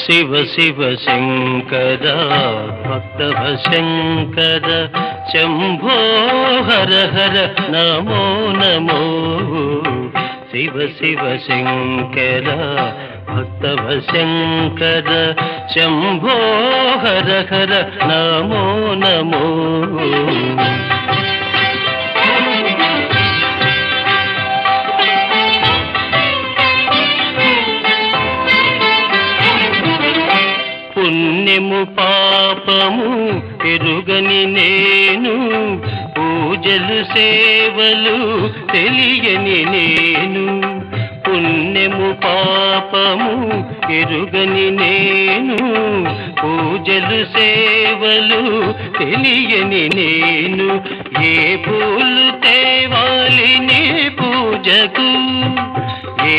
శివ శివ శంకర భక్తవ శంకర శంభో హర హర నమో నమో శివ శివ శంకర భక్తవ శంకర శంభో హర హర నమో నమో పుణ్యము పాపము ఎరుగని నేను పూజలు సేవలు తెలియని నేను పుణ్యము పాపము ఎరుగని నేను పూజలు సేవలు తెలియని నేను ఏ పూలు తేవాలి నీ పూజకు ఏ